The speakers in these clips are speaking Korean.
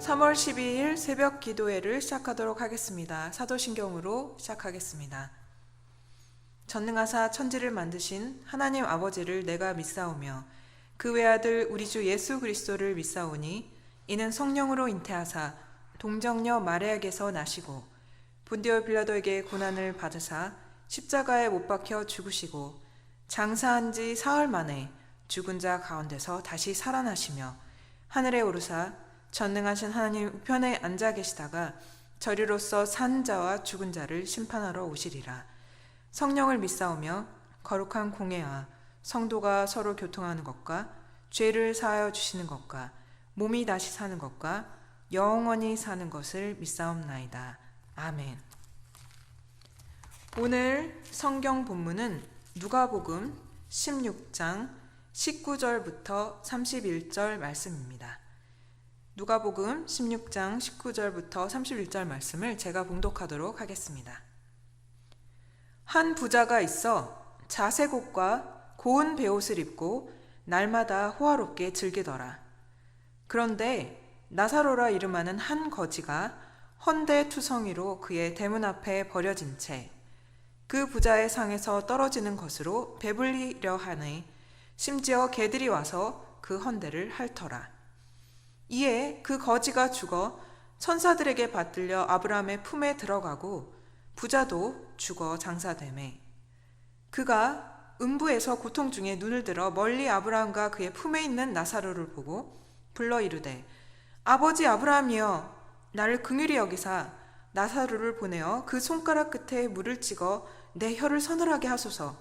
3월 12일 새벽 기도회를 시작하도록 하겠습니다. 사도신경으로 시작하겠습니다. 전능하사 천지를 만드신 하나님 아버지를 내가 믿사오며 그 외아들 우리 주 예수 그리스도를 믿사오니 이는 성령으로 잉태하사 동정녀 마리아에게서 나시고 본디오 빌라도에게 고난을 받으사 십자가에 못 박혀 죽으시고 장사한 지 사흘 만에 죽은 자 가운데서 다시 살아나시며 하늘에 오르사 전능하신 하나님 우편에 앉아 계시다가 저리로서 산 자와 죽은 자를 심판하러 오시리라. 성령을 믿사오며 거룩한 공회와 성도가 서로 교통하는 것과 죄를 사하여 주시는 것과 몸이 다시 사는 것과 영원히 사는 것을 믿사옵나이다. 아멘. 오늘 성경 본문은 누가복음 16장 19절부터 31절 말씀입니다. 누가복음 16장 19절부터 31절 말씀을 제가 봉독하도록 하겠습니다. 한 부자가 있어 자색 옷과 고운 베옷을 입고 날마다 호화롭게 즐기더라. 그런데 나사로라 이름하는 한 거지가 헌데 투성이로 그의 대문 앞에 버려진 채 그 부자의 상에서 떨어지는 것으로 배불리려 하니 심지어 개들이 와서 그 헌데를 핥더라. 이에 그 거지가 죽어 천사들에게 받들려 아브라함의 품에 들어가고 부자도 죽어 장사되매 그가 음부에서 고통 중에 눈을 들어 멀리 아브라함과 그의 품에 있는 나사로를 보고 불러 이르되 아버지 아브라함이여 나를 긍휼히 여기사 나사로를 보내어 그 손가락 끝에 물을 찍어 내 혀를 서늘하게 하소서.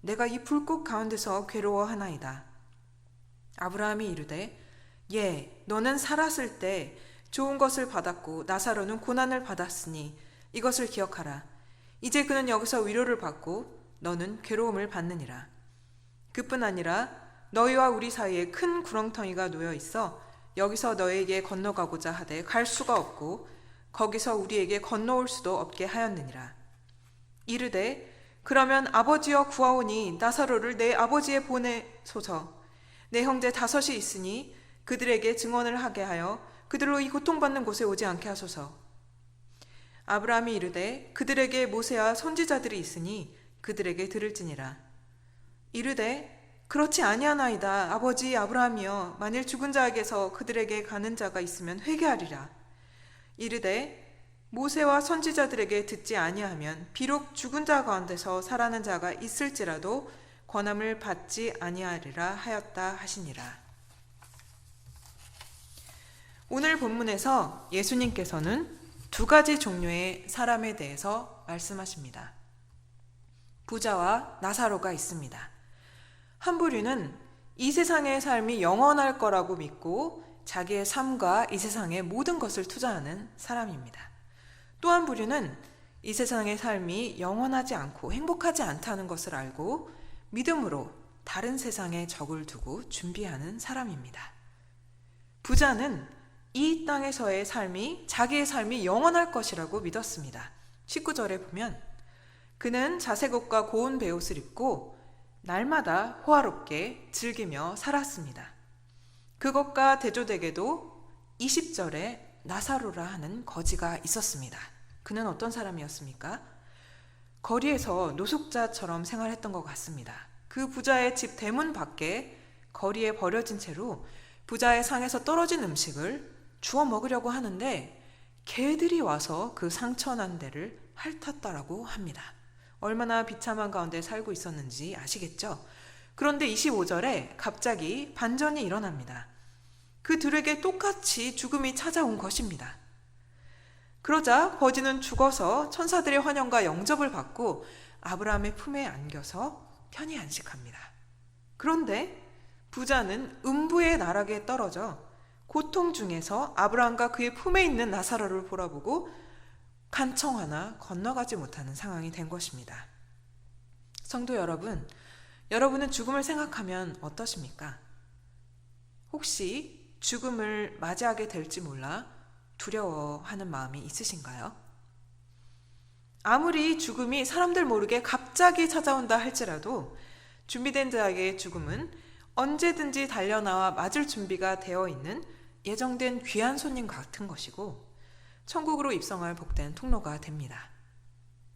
내가 이 불꽃 가운데서 괴로워하나이다. 아브라함이 이르되 예, 너는 살았을 때 좋은 것을 받았고 나사로는 고난을 받았으니 이것을 기억하라. 이제 그는 여기서 위로를 받고 너는 괴로움을 받느니라. 그뿐 아니라 너희와 우리 사이에 큰 구렁텅이가 놓여 있어 여기서 너희에게 건너가고자 하되 갈 수가 없고 거기서 우리에게 건너올 수도 없게 하였느니라. 이르되 그러면 아버지여 구하오니 나사로를 내 아버지에 보내소서. 내 형제 5이 있으니 그들에게 증언을 하게 하여 그들로 이 고통받는 곳에 오지 않게 하소서. 아브라함이 이르되 그들에게 모세와 선지자들이 있으니 그들에게 들을지니라. 이르되 그렇지 아니하나이다. 아버지 아브라함이여 만일 죽은 자에게서 그들에게 가는 자가 있으면 회개하리라. 이르되 모세와 선지자들에게 듣지 아니하면 비록 죽은 자 가운데서 살아난 자가 있을지라도 권함을 받지 아니하리라 하였다 하시니라. 오늘 본문에서 예수님께서는 2가지 종류의 사람에 대해서 말씀하십니다. 부자와 나사로가 있습니다. 한 부류는 이 세상의 삶이 영원할 거라고 믿고 자기의 삶과 이 세상의 모든 것을 투자하는 사람입니다. 또 한 부류는 이 세상의 삶이 영원하지 않고 행복하지 않다는 것을 알고 믿음으로 다른 세상에 적을 두고 준비하는 사람입니다. 부자는 이 땅에서의 삶이 자기의 삶이 영원할 것이라고 믿었습니다. 19절에 보면 그는 자색 옷과 고운 베옷을 입고 날마다 호화롭게 즐기며 살았습니다. 그것과 대조되게도 20절에 나사로라 하는 거지가 있었습니다. 그는 어떤 사람이었습니까? 거리에서 노숙자처럼 생활했던 것 같습니다. 그 부자의 집 대문 밖에 거리에 버려진 채로 부자의 상에서 떨어진 음식을 주워 먹으려고 하는데 개들이 와서 그 상처난 데를 핥았다라고 합니다. 얼마나 비참한 가운데 살고 있었는지 아시겠죠? 그런데 25절에 갑자기 반전이 일어납니다. 그들에게 똑같이 죽음이 찾아온 것입니다. 그러자 거지는 죽어서 천사들의 환영과 영접을 받고 아브라함의 품에 안겨서 편히 안식합니다. 그런데 부자는 음부의 나락에 떨어져 고통 중에서 아브라함과 그의 품에 있는 나사로를 보라보고 간청 하나 건너가지 못하는 상황이 된 것입니다. 성도 여러분, 여러분은 죽음을 생각하면 어떠십니까? 혹시 죽음을 맞이하게 될지 몰라 두려워하는 마음이 있으신가요? 아무리 죽음이 사람들 모르게 갑자기 찾아온다 할지라도 준비된 자에게 죽음은 언제든지 달려나와 맞을 준비가 되어 있는 예정된 귀한 손님 같은 것이고 천국으로 입성할 복된 통로가 됩니다.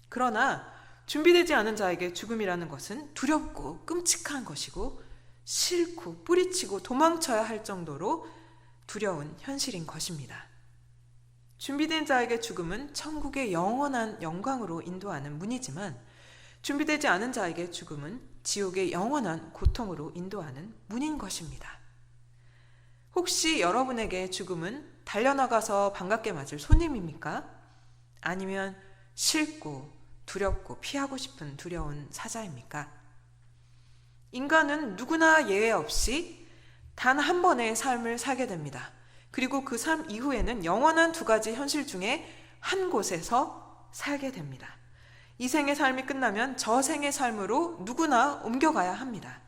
그러나 준비되지 않은 자에게 죽음이라는 것은 두렵고 끔찍한 것이고 싫고 뿌리치고 도망쳐야 할 정도로 두려운 현실인 것입니다. 준비된 자에게 죽음은 천국의 영원한 영광으로 인도하는 문이지만 준비되지 않은 자에게 죽음은 지옥의 영원한 고통으로 인도하는 문인 것입니다. 혹시 여러분에게 죽음은 달려나가서 반갑게 맞을 손님입니까? 아니면 싫고 두렵고 피하고 싶은 두려운 사자입니까? 인간은 누구나 예외 없이 단 한 번의 삶을 살게 됩니다. 그리고 그 삶 이후에는 영원한 두 가지 현실 중에 한 곳에서 살게 됩니다. 이 생의 삶이 끝나면 저 생의 삶으로 누구나 옮겨가야 합니다.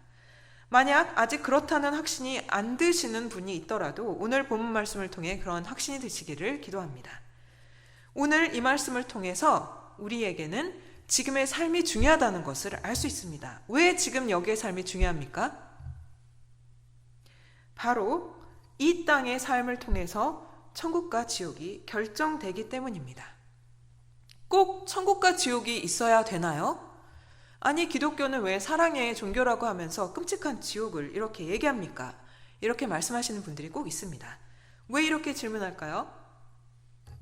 만약 아직 그렇다는 확신이 안 드시는 분이 있더라도 오늘 본문 말씀을 통해 그런 확신이 드시기를 기도합니다. 오늘 이 말씀을 통해서 우리에게는 지금의 삶이 중요하다는 것을 알 수 있습니다. 왜 지금 여기의 삶이 중요합니까? 바로 이 땅의 삶을 통해서 천국과 지옥이 결정되기 때문입니다. 꼭 천국과 지옥이 있어야 되나요? 아니, 기독교는 왜 사랑의 종교라고 하면서 끔찍한 지옥을 이렇게 얘기합니까? 이렇게 말씀하시는 분들이 꼭 있습니다. 왜 이렇게 질문할까요?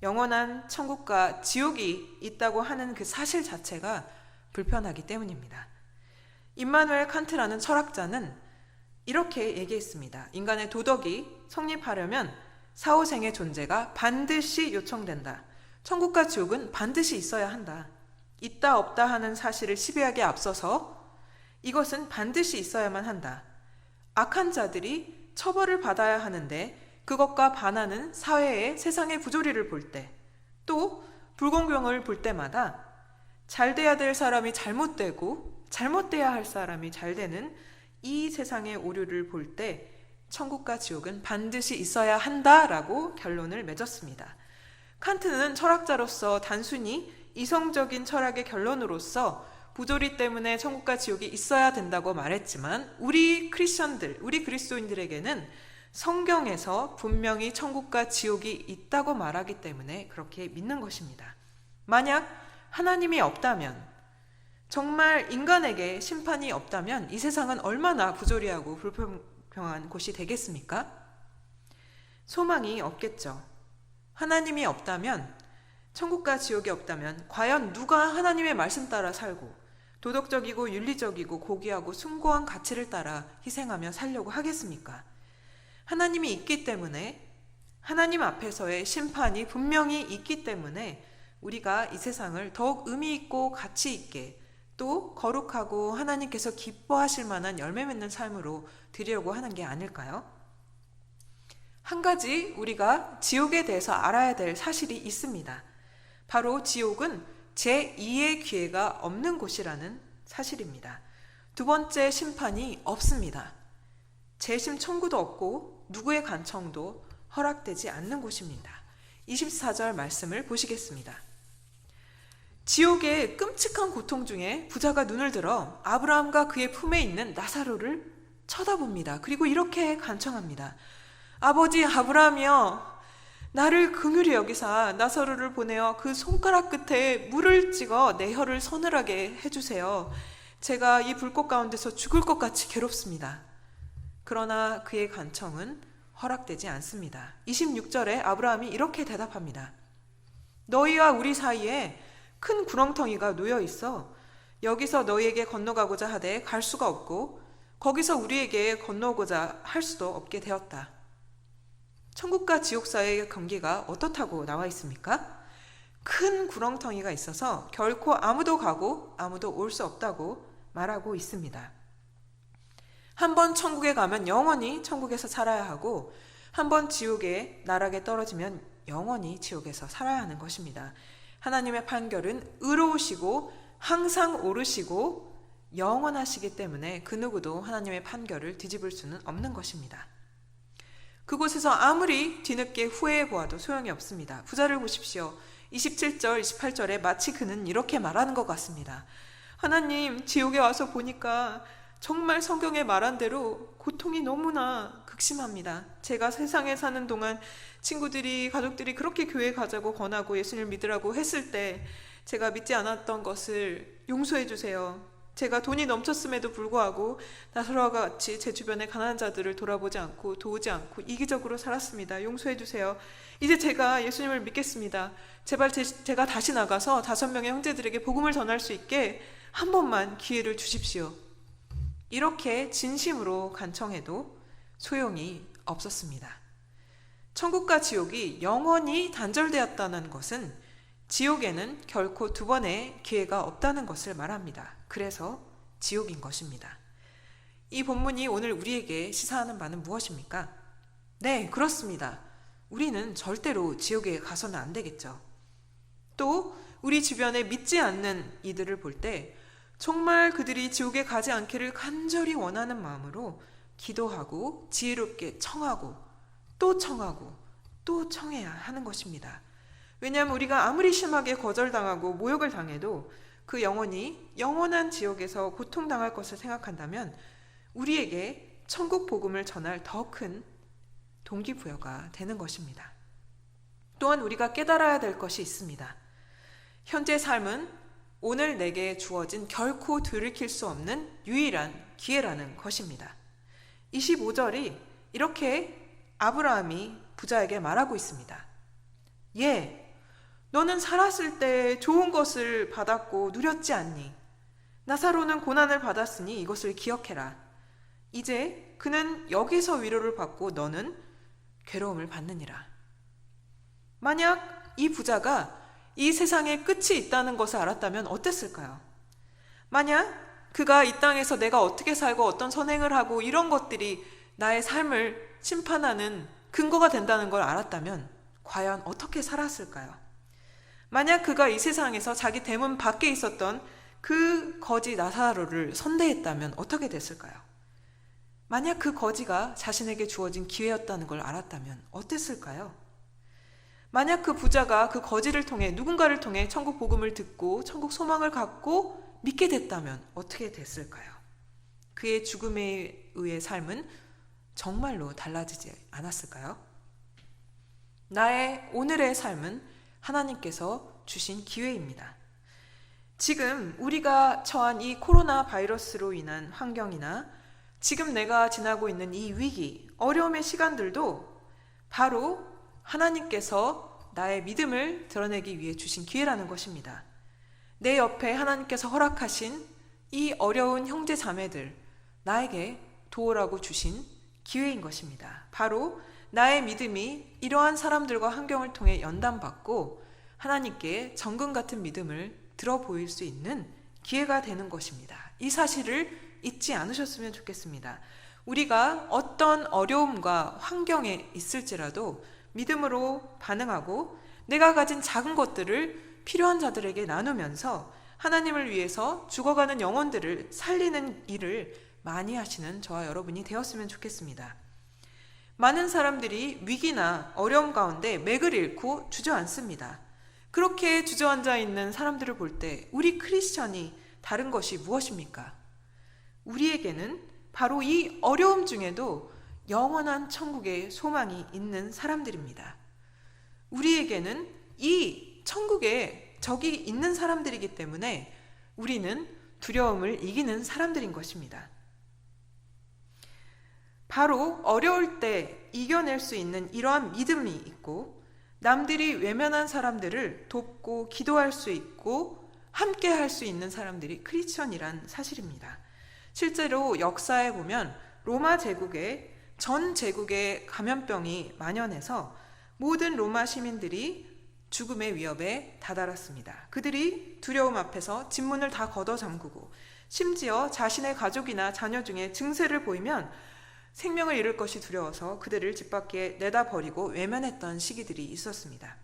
영원한 천국과 지옥이 있다고 하는 그 사실 자체가 불편하기 때문입니다. 임마누엘 칸트라는 철학자는 이렇게 얘기했습니다. 인간의 도덕이 성립하려면 사후생의 존재가 반드시 요청된다. 천국과 지옥은 반드시 있어야 한다. 있다 없다 하는 사실을 시비하기에 앞서서 이것은 반드시 있어야만 한다. 악한 자들이 처벌을 받아야 하는데 그것과 반하는 사회의 세상의 부조리를 볼 때, 또 불공평을 볼 때마다 잘 돼야 될 사람이 잘못되고 잘못돼야 할 사람이 잘 되는 이 세상의 오류를 볼 때 천국과 지옥은 반드시 있어야 한다라고 결론을 맺었습니다. 칸트는 철학자로서 단순히 이성적인 철학의 결론으로서 부조리 때문에 천국과 지옥이 있어야 된다고 말했지만 우리 크리스천들, 우리 그리스도인들에게는 성경에서 분명히 천국과 지옥이 있다고 말하기 때문에 그렇게 믿는 것입니다. 만약 하나님이 없다면, 정말 인간에게 심판이 없다면 이 세상은 얼마나 부조리하고 불평평한 곳이 되겠습니까? 소망이 없겠죠. 하나님이 없다면, 천국과 지옥이 없다면 과연 누가 하나님의 말씀 따라 살고 도덕적이고 윤리적이고 고귀하고 숭고한 가치를 따라 희생하며 살려고 하겠습니까? 하나님이 있기 때문에, 하나님 앞에서의 심판이 분명히 있기 때문에 우리가 이 세상을 더욱 의미 있고 가치 있게, 또 거룩하고 하나님께서 기뻐하실 만한 열매 맺는 삶으로 드리려고 하는 게 아닐까요? 한 가지 우리가 지옥에 대해서 알아야 될 사실이 있습니다. 바로 지옥은 제2의 기회가 없는 곳이라는 사실입니다. 두 번째 심판이 없습니다. 재심 청구도 없고 누구의 간청도 허락되지 않는 곳입니다. 24절 말씀을 보시겠습니다. 지옥의 끔찍한 고통 중에 부자가 눈을 들어 아브라함과 그의 품에 있는 나사로를 쳐다봅니다. 그리고 이렇게 간청합니다. 아버지 아브라함이여, 나를 긍휼히 여기사 나사로를 보내어 그 손가락 끝에 물을 찍어 내 혀를 서늘하게 해주세요. 제가 이 불꽃 가운데서 죽을 것 같이 괴롭습니다. 그러나 그의 간청은 허락되지 않습니다. 26절에 아브라함이 이렇게 대답합니다. 너희와 우리 사이에 큰 구렁텅이가 놓여 있어 여기서 너희에게 건너가고자 하되 갈 수가 없고 거기서 우리에게 건너오고자 할 수도 없게 되었다. 천국과 지옥 사이의 경계가 어떻다고 나와 있습니까? 큰 구렁텅이가 있어서 결코 아무도 가고 아무도 올 수 없다고 말하고 있습니다. 한번 천국에 가면 영원히 천국에서 살아야 하고 한번 지옥의 나락에 떨어지면 영원히 지옥에서 살아야 하는 것입니다. 하나님의 판결은 의로우시고 항상 옳으시고 영원하시기 때문에 그 누구도 하나님의 판결을 뒤집을 수는 없는 것입니다. 그곳에서 아무리 뒤늦게 후회해 보아도 소용이 없습니다. 부자를 보십시오. 27절, 28절에 마치 그는 이렇게 말하는 것 같습니다. 하나님, 지옥에 와서 보니까 정말 성경에 말한 대로 고통이 너무나 확신합니다. 제가 세상에 사는 동안 친구들이, 가족들이 그렇게 교회 가자고 권하고 예수님을 믿으라고 했을 때 제가 믿지 않았던 것을 용서해 주세요. 제가 돈이 넘쳤음에도 불구하고 나사로와 같이 제 주변의 가난한 자들을 돌아보지 않고 도우지 않고 이기적으로 살았습니다. 용서해 주세요. 이제 제가 예수님을 믿겠습니다. 제발 제가 다시 나가서 5명의 형제들에게 복음을 전할 수 있게 한 번만 기회를 주십시오. 이렇게 진심으로 간청해도 소용이 없었습니다. 천국과 지옥이 영원히 단절되었다는 것은 지옥에는 결코 2번의 기회가 없다는 것을 말합니다. 그래서 지옥인 것입니다. 이 본문이 오늘 우리에게 시사하는 바는 무엇입니까? 네, 그렇습니다. 우리는 절대로 지옥에 가서는 안 되겠죠. 또 우리 주변에 믿지 않는 이들을 볼 때 정말 그들이 지옥에 가지 않기를 간절히 원하는 마음으로 기도하고 지혜롭게 청하고 또 청하고 또 청해야 하는 것입니다. 왜냐하면 우리가 아무리 심하게 거절당하고 모욕을 당해도 그 영혼이 영원한 지옥에서 고통당할 것을 생각한다면 우리에게 천국 복음을 전할 더 큰 동기부여가 되는 것입니다. 또한 우리가 깨달아야 될 것이 있습니다. 현재 삶은 오늘 내게 주어진 결코 돌이킬 수 없는 유일한 기회라는 것입니다. 25절이 이렇게 아브라함이 부자에게 말하고 있습니다. 예, 너는 살았을 때 좋은 것을 받았고 누렸지 않니? 나사로는 고난을 받았으니 이것을 기억해라. 이제 그는 여기서 위로를 받고 너는 괴로움을 받느니라. 만약 이 부자가 이 세상에 끝이 있다는 것을 알았다면 어땠을까요? 만약 그가 이 땅에서 내가 어떻게 살고 어떤 선행을 하고 이런 것들이 나의 삶을 심판하는 근거가 된다는 걸 알았다면 과연 어떻게 살았을까요? 만약 그가 이 세상에서 자기 대문 밖에 있었던 그 거지 나사로를 선대했다면 어떻게 됐을까요? 만약 그 거지가 자신에게 주어진 기회였다는 걸 알았다면 어땠을까요? 만약 그 부자가 그 거지를 통해 누군가를 통해 천국 복음을 듣고 천국 소망을 갖고 믿게 됐다면 어떻게 됐을까요? 그의 죽음에 의해 삶은 정말로 달라지지 않았을까요? 나의 오늘의 삶은 하나님께서 주신 기회입니다. 지금 우리가 처한 이 코로나 바이러스로 인한 환경이나 지금 내가 지나고 있는 이 위기, 어려움의 시간들도 바로 하나님께서 나의 믿음을 드러내기 위해 주신 기회라는 것입니다. 내 옆에 하나님께서 허락하신 이 어려운 형제 자매들, 나에게 도우라고 주신 기회인 것입니다. 바로 나의 믿음이 이러한 사람들과 환경을 통해 연단받고 하나님께 정금 같은 믿음을 들어 보일 수 있는 기회가 되는 것입니다. 이 사실을 잊지 않으셨으면 좋겠습니다. 우리가 어떤 어려움과 환경에 있을지라도 믿음으로 반응하고 내가 가진 작은 것들을 필요한 자들에게 나누면서 하나님을 위해서 죽어가는 영혼들을 살리는 일을 많이 하시는 저와 여러분이 되었으면 좋겠습니다. 많은 사람들이 위기나 어려움 가운데 맥을 잃고 주저앉습니다. 그렇게 주저앉아 있는 사람들을 볼 때 우리 크리스천이 다른 것이 무엇입니까? 우리에게는 바로 이 어려움 중에도 영원한 천국의 소망이 있는 사람들입니다. 우리에게는 이 천국에 적이 있는 사람들이기 때문에 우리는 두려움을 이기는 사람들인 것입니다. 바로 어려울 때 이겨낼 수 있는 이러한 믿음이 있고 남들이 외면한 사람들을 돕고 기도할 수 있고 함께 할 수 있는 사람들이 크리스천이란 사실입니다. 실제로 역사에 보면 로마 제국에 전 제국에 감염병이 만연해서 모든 로마 시민들이 죽음의 위협에 다다랐습니다. 그들이 두려움 앞에서 집문을 다 걷어 잠그고 심지어 자신의 가족이나 자녀 중에 증세를 보이면 생명을 잃을 것이 두려워서 그들을 집 밖에 내다버리고 외면했던 시기들이 있었습니다.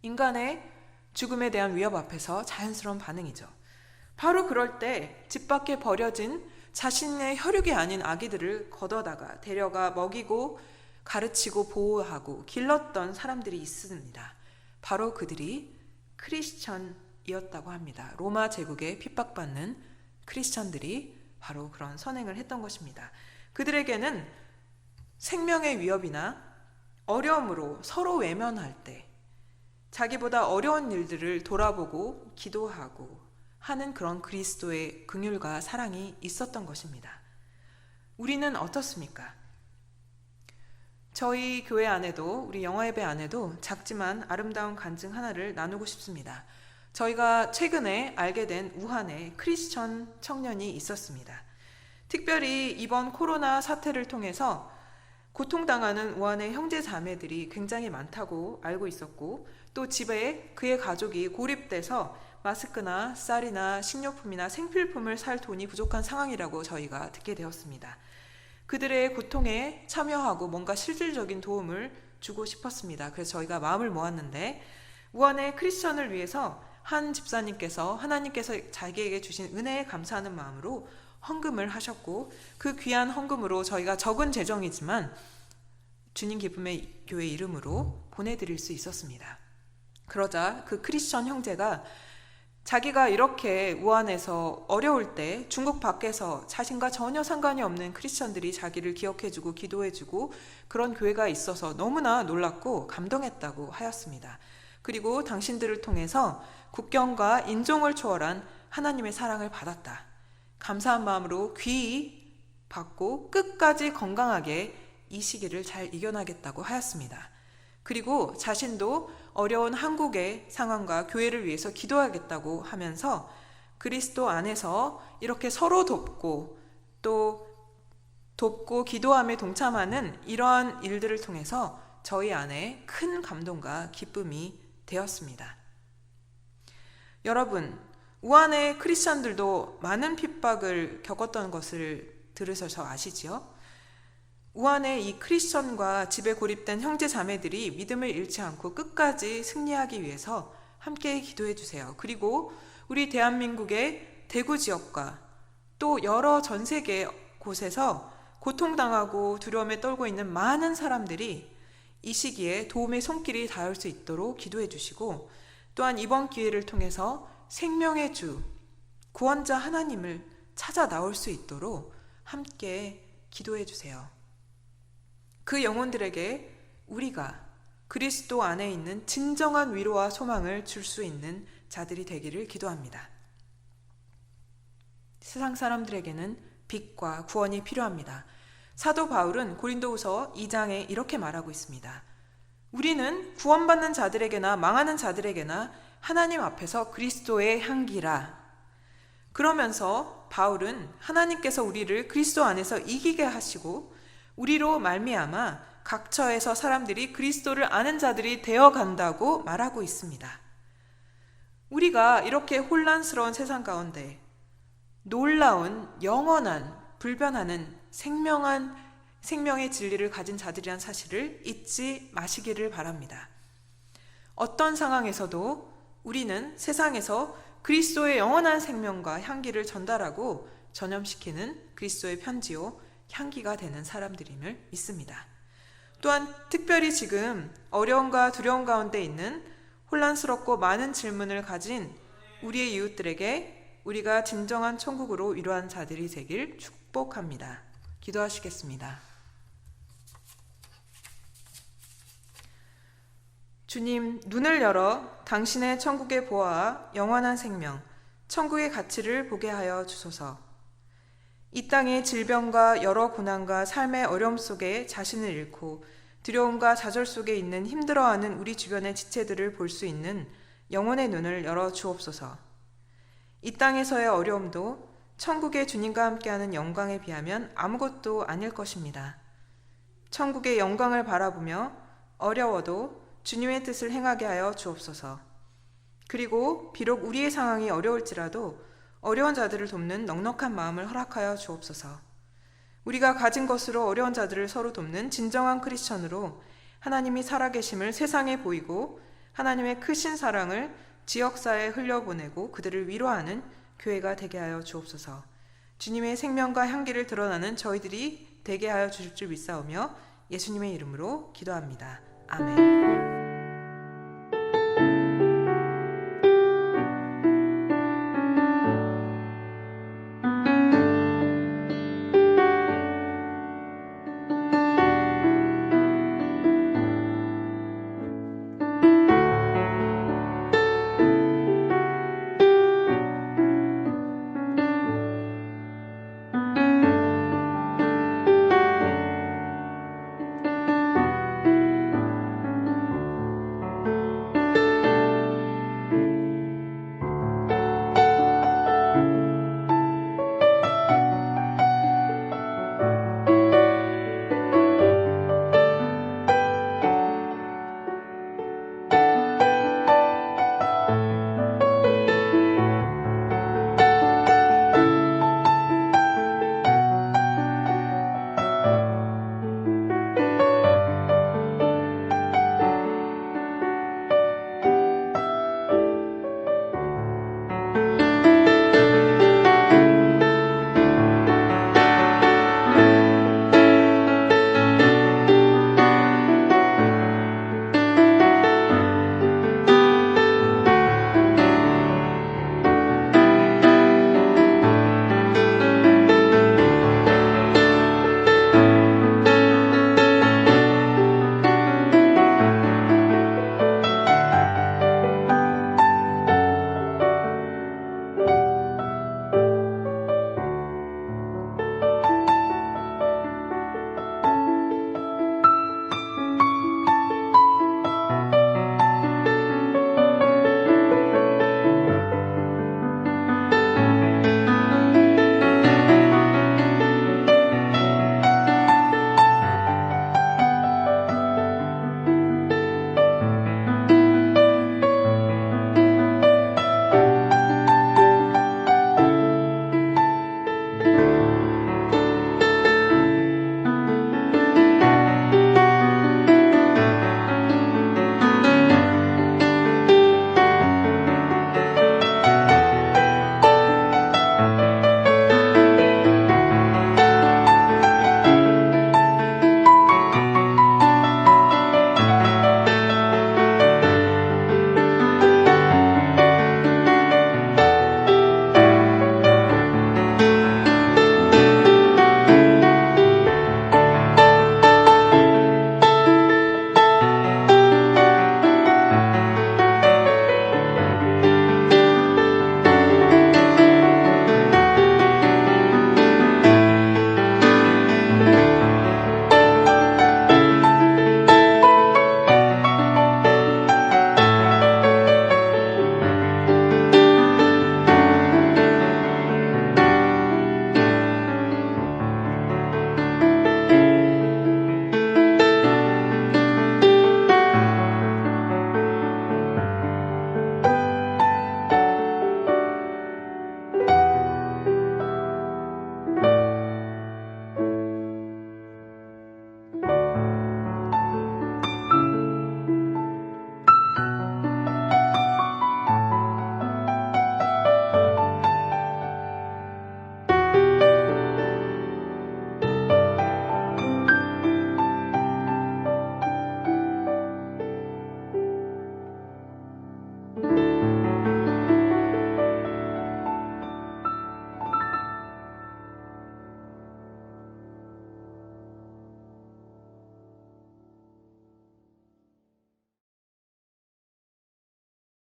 인간의 죽음에 대한 위협 앞에서 자연스러운 반응이죠. 바로 그럴 때 집 밖에 버려진 자신의 혈육이 아닌 아기들을 걷어다가 데려가 먹이고 가르치고 보호하고 길렀던 사람들이 있습니다. 바로 그들이 크리스천이었다고 합니다. 로마 제국에 핍박받는 크리스천들이 바로 그런 선행을 했던 것입니다. 그들에게는 생명의 위협이나 어려움으로 서로 외면할 때 자기보다 어려운 일들을 돌아보고 기도하고 하는 그런 그리스도의 긍휼과 사랑이 있었던 것입니다. 우리는 어떻습니까? 저희 교회 안에도, 우리 영화예배 안에도 작지만 아름다운 간증 하나를 나누고 싶습니다. 저희가 최근에 알게 된 우한에 크리스천 청년이 있었습니다. 특별히 이번 코로나 사태를 통해서 고통당하는 우한의 형제 자매들이 굉장히 많다고 알고 있었고, 또 집에 그의 가족이 고립돼서 마스크나 쌀이나 식료품이나 생필품을 살 돈이 부족한 상황이라고 저희가 듣게 되었습니다. 그들의 고통에 참여하고 뭔가 실질적인 도움을 주고 싶었습니다. 그래서 저희가 마음을 모았는데, 우한의 크리스천을 위해서 한 집사님께서 하나님께서 자기에게 주신 은혜에 감사하는 마음으로 헌금을 하셨고, 그 귀한 헌금으로 저희가 적은 재정이지만 주님 기쁨의 교회 이름으로 보내드릴 수 있었습니다. 그러자 그 크리스천 형제가 자기가 이렇게 우한에서 어려울 때 중국 밖에서 자신과 전혀 상관이 없는 크리스천들이 자기를 기억해주고 기도해주고 그런 교회가 있어서 너무나 놀랐고 감동했다고 하였습니다. 그리고 당신들을 통해서 국경과 인종을 초월한 하나님의 사랑을 받았다. 감사한 마음으로 귀히 받고 끝까지 건강하게 이 시기를 잘 이겨나겠다고 하였습니다. 그리고 자신도 어려운 한국의 상황과 교회를 위해서 기도하겠다고 하면서 그리스도 안에서 이렇게 서로 돕고 또 기도함에 동참하는 이러한 일들을 통해서 저희 안에 큰 감동과 기쁨이 되었습니다. 여러분, 우한의 크리스천들도 많은 핍박을 겪었던 것을 들으셔서 아시지요? 우한의 이 크리스천과 집에 고립된 형제 자매들이 믿음을 잃지 않고 끝까지 승리하기 위해서 함께 기도해 주세요. 그리고 우리 대한민국의 대구 지역과 또 여러 전 세계 곳에서 고통당하고 두려움에 떨고 있는 많은 사람들이 이 시기에 도움의 손길이 닿을 수 있도록 기도해 주시고, 또한 이번 기회를 통해서 생명의 주, 구원자 하나님을 찾아 나올 수 있도록 함께 기도해 주세요. 그 영혼들에게 우리가 그리스도 안에 있는 진정한 위로와 소망을 줄 수 있는 자들이 되기를 기도합니다. 세상 사람들에게는 빛과 구원이 필요합니다. 사도 바울은 고린도후서 2장에 이렇게 말하고 있습니다. 우리는 구원받는 자들에게나 망하는 자들에게나 하나님 앞에서 그리스도의 향기라. 그러면서 바울은 하나님께서 우리를 그리스도 안에서 이기게 하시고 우리로 말미암아 각처에서 사람들이 그리스도를 아는 자들이 되어간다고 말하고 있습니다. 우리가 이렇게 혼란스러운 세상 가운데 놀라운 영원한 불변하는 생명의 진리를 가진 자들이란 사실을 잊지 마시기를 바랍니다. 어떤 상황에서도 우리는 세상에서 그리스도의 영원한 생명과 향기를 전달하고 전염시키는 그리스도의 편지요 향기가 되는 사람들임을 믿습니다. 또한 특별히 지금 어려움과 두려움 가운데 있는 혼란스럽고 많은 질문을 가진 우리의 이웃들에게 우리가 진정한 천국으로 위로한 자들이 되길 축복합니다. 기도하시겠습니다. 주님, 눈을 열어 당신의 천국의 보화와 영원한 생명, 천국의 가치를 보게 하여 주소서. 이 땅의 질병과 여러 고난과 삶의 어려움 속에 자신을 잃고 두려움과 좌절 속에 있는 힘들어하는 우리 주변의 지체들을 볼 수 있는 영혼의 눈을 열어 주옵소서. 이 땅에서의 어려움도 천국의 주님과 함께하는 영광에 비하면 아무것도 아닐 것입니다. 천국의 영광을 바라보며 어려워도 주님의 뜻을 행하게 하여 주옵소서. 그리고 비록 우리의 상황이 어려울지라도 어려운 자들을 돕는 넉넉한 마음을 허락하여 주옵소서. 우리가 가진 것으로 어려운 자들을 서로 돕는 진정한 크리스천으로 하나님이 살아계심을 세상에 보이고 하나님의 크신 사랑을 지역사회에 흘려보내고 그들을 위로하는 교회가 되게 하여 주옵소서. 주님의 생명과 향기를 드러나는 저희들이 되게 하여 주실 줄 믿사오며 예수님의 이름으로 기도합니다. 아멘.